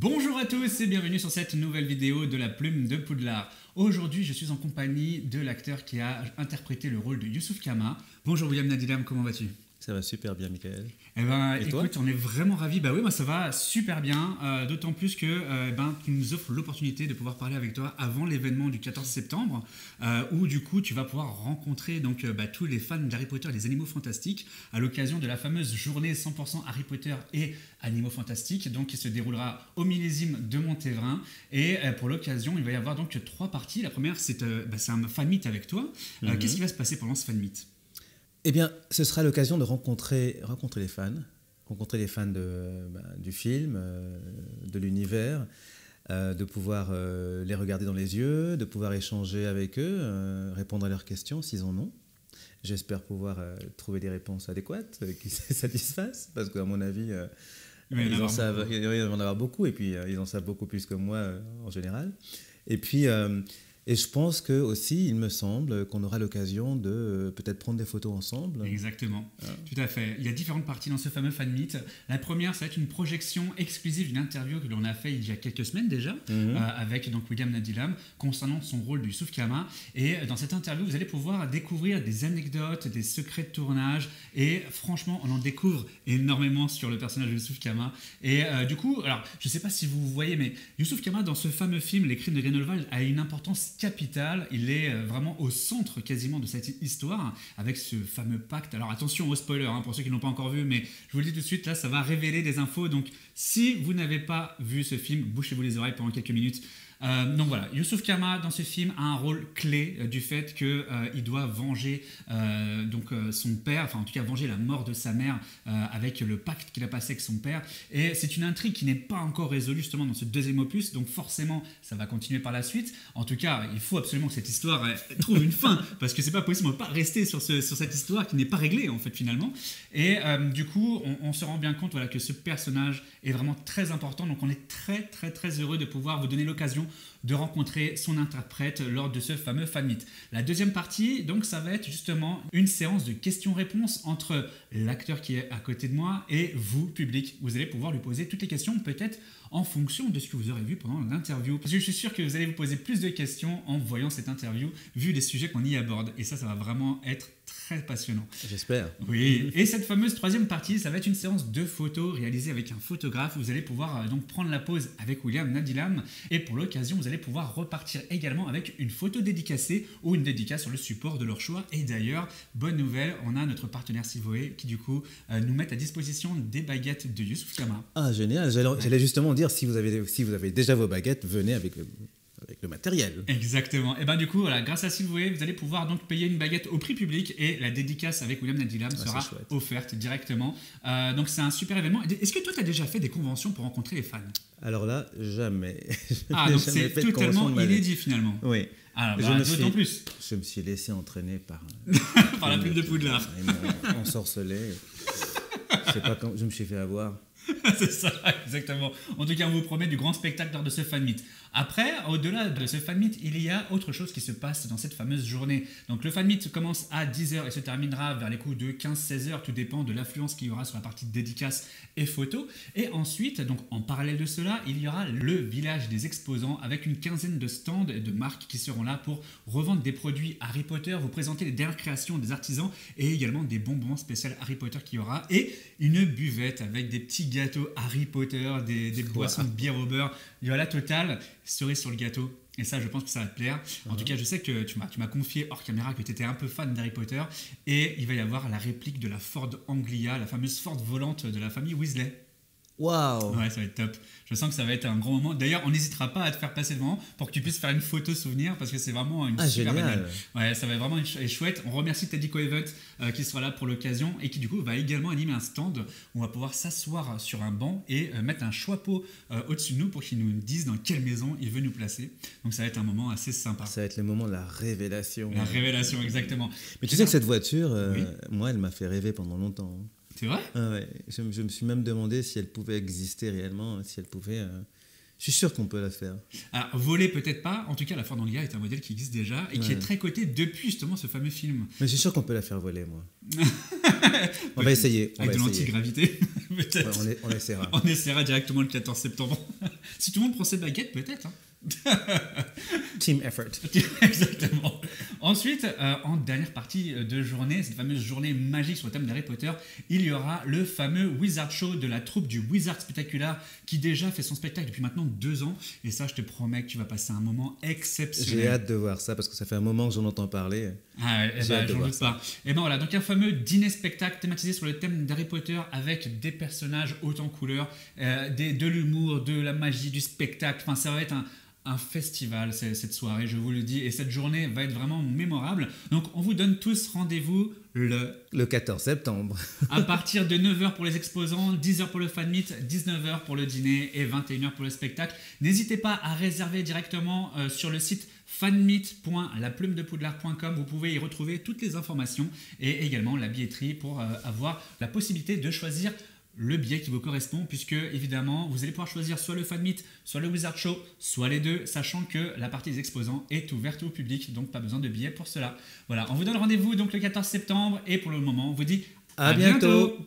Bonjour à tous et bienvenue sur cette nouvelle vidéo de la plume de Poudlard. Aujourd'hui, je suis en compagnie de l'acteur qui a interprété le rôle de Youssouf Kama. Bonjour William Nadilam, comment vas-tu? Ça va super bien, Michael. Eh ben, Et écoute, toi? on est vraiment ravis. Bah oui, moi ça va super bien, d'autant plus que tu nous offres l'opportunité de pouvoir parler avec toi avant l'événement du 14 septembre, où du coup tu vas pouvoir rencontrer donc tous les fans d'Harry Potter et des animaux fantastiques à l'occasion de la fameuse journée 100% Harry Potter et animaux fantastiques, donc qui se déroulera au millésime de Montévrain. Et pour l'occasion, il va y avoir donc 3 parties. La première, c'est un fan meet avec toi. Qu'est-ce qui va se passer pendant ce fan meet? Eh bien, ce sera l'occasion de rencontrer les fans du film, de l'univers, de pouvoir les regarder dans les yeux, de pouvoir échanger avec eux, répondre à leurs questions s'ils en ont. J'espère pouvoir trouver des réponses adéquates qui se satisfassent, parce qu'à mon avis, ils en avoir beaucoup, et puis ils en savent beaucoup plus que moi en général. Et puis, et je pense que aussi, il me semble qu'on aura l'occasion de peut-être prendre des photos ensemble. Exactement, tout à fait. Il y a différentes parties dans ce fameux fan meet. La première, ça va être une projection exclusive d'une interview que l'on a fait il y a quelques semaines déjà, avec donc William Nadilam, concernant son rôle de Youssouf Kama. Et dans cette interview, vous allez pouvoir découvrir des anecdotes, des secrets de tournage. Et franchement, on en découvre énormément sur le personnage de Youssouf Kama. Et du coup, alors, je ne sais pas si vous voyez, mais Youssouf Kama, dans ce fameux film, Les Crimes de Grindelwald, a une importance capitale. Il est vraiment au centre quasiment de cette histoire, avec ce fameux pacte. Alors attention aux spoilers, pour ceux qui ne l'ont pas encore vu, mais je vous le dis tout de suite, là, ça va révéler des infos. Donc, si vous n'avez pas vu ce film, bouchez-vous les oreilles pendant quelques minutes. Donc voilà, Youssouf Kama dans ce film a un rôle clé du fait qu'il doit venger son père, enfin en tout cas venger la mort de sa mère avec le pacte qu'il a passé avec son père. Et c'est une intrigue qui n'est pas encore résolue justement dans ce deuxième opus, donc forcément ça va continuer par la suite. En tout cas, il faut absolument que cette histoire trouve une fin, parce que c'est pas possible, on ne peut pas rester sur cette histoire qui n'est pas réglée en fait finalement. Et du coup, on se rend bien compte que ce personnage est vraiment très important, donc on est très très très heureux de pouvoir vous donner l'occasion de rencontrer son interprète lors de ce fameux fan meet. La deuxième partie, donc, ça va être justement une séance de questions-réponses entre l'acteur qui est à côté de moi et vous, public. Vous allez pouvoir lui poser toutes les questions, peut-être en fonction de ce que vous aurez vu pendant l'interview. Parce que je suis sûr que vous allez vous poser plus de questions en voyant cette interview, vu les sujets qu'on y aborde. Et ça va vraiment être très passionnant. J'espère. Oui, et cette fameuse troisième partie, ça va être une séance de photos réalisée avec un photographe. Vous allez pouvoir donc prendre la pause avec William Nadilam. Et pour l'occasion, vous allez pouvoir repartir également avec une photo dédicacée ou une dédicace sur le support de leur choix. Et d'ailleurs, bonne nouvelle, on a notre partenaire Sivoé qui du coup nous met à disposition des baguettes de Youssouf Kama. Ah, génial. J'allais justement dire, si vous avez déjà vos baguettes, venez avec le matériel. Exactement. Et bien du coup, voilà, grâce à Sivoé, vous allez pouvoir donc payer une baguette au prix public et la dédicace avec William Nadilam sera offerte directement. Donc c'est un super événement. Est-ce que toi, tu as déjà fait des conventions pour rencontrer les fans? Alors là, jamais. Ah, donc c'est totalement inédit finalement. Oui. Alors, d'autant plus. Je me suis laissé entraîner par par la plume de Poudlard. Ils m'ont ensorcelé. Je sais pas quand je me suis fait avoir. C'est ça, exactement. En tout cas, on vous promet du grand spectacle lors de ce fan meet. Après, au-delà de ce fan meet, il y a autre chose qui se passe dans cette fameuse journée. Donc le fan meet commence à 10h et se terminera vers les coups de 15-16h. Tout dépend de l'affluence qu'il y aura sur la partie dédicace et photo. Et ensuite, donc en parallèle de cela, il y aura le village des exposants avec une quinzaine de stands et de marques qui seront là pour revendre des produits Harry Potter, vous présenter les dernières créations des artisans et également des bonbons spéciaux Harry Potter qu'il y aura et une buvette avec des petits gâteaux Harry Potter, des boissons de bière au beurre. Il y aura la totale, cerise sur le gâteau. Et ça, je pense que ça va te plaire. En tout cas, je sais que tu m'as confié hors caméra que tu étais un peu fan d'Harry Potter. Et il va y avoir la réplique de la Ford Anglia, la fameuse Ford volante de la famille Weasley. Waouh! Ouais, ça va être top. Je sens que ça va être un grand moment. D'ailleurs, on n'hésitera pas à te faire passer devant pour que tu puisses faire une photo souvenir parce que c'est vraiment une super banane. Ouais, ça va vraiment être chouette. On remercie Teddy Coevent qui sera là pour l'occasion et qui du coup va également animer un stand où on va pouvoir s'asseoir sur un banc et mettre un choix-pot au-dessus de nous pour qu'il nous dise dans quelle maison il veut nous placer. Donc ça va être un moment assez sympa. Ça va être le moment de la révélation. La révélation, exactement. Mais tu sais que cette voiture, moi, elle m'a fait rêver pendant longtemps. C'est vrai? Ouais. Je me suis même demandé si elle pouvait exister réellement, si elle pouvait... Je suis sûr qu'on peut la faire. Alors, voler peut-être pas, en tout cas la Ford Anglia est un modèle qui existe déjà et qui est très coté depuis justement ce fameux film. Mais je suis sûr qu'on peut la faire voler, moi. On va essayer. Avec de l'antigravité, peut-être. Ouais, on essaiera. On essaiera directement le 14 septembre. Si tout le monde prend ses baguettes, peut-être. Hein. Team effort. Exactement. Ensuite, en dernière partie de journée, cette fameuse journée magique sur le thème d'Harry Potter, il y aura le fameux Wizard Show de la troupe du Wizard Spectacular qui déjà fait son spectacle depuis maintenant 2 ans. Et ça, je te promets que tu vas passer un moment exceptionnel. J'ai hâte de voir ça parce que ça fait un moment que j'en entends parler. Ah, j'en doute pas. Et ben voilà, donc un fameux dîner-spectacle thématisé sur le thème d'Harry Potter avec des personnages haut en couleur, de l'humour, de la magie, du spectacle. Enfin, ça va être un festival cette soirée, je vous le dis, et cette journée va être vraiment mémorable. Donc on vous donne tous rendez-vous le 14 septembre. À partir de 9h pour les exposants, 10h pour le fan meet, 19h pour le dîner et 21h pour le spectacle. N'hésitez pas à réserver directement sur le site fanmeet.laplumedepoudlard.com. Vous pouvez y retrouver toutes les informations et également la billetterie pour avoir la possibilité de choisir le billet qui vous correspond, puisque évidemment vous allez pouvoir choisir soit le fan meet, soit le Wizard Show, soit les deux, sachant que la partie des exposants est ouverte au public, donc pas besoin de billets pour cela. Voilà, on vous donne rendez-vous donc le 14 septembre et pour le moment on vous dit à bientôt.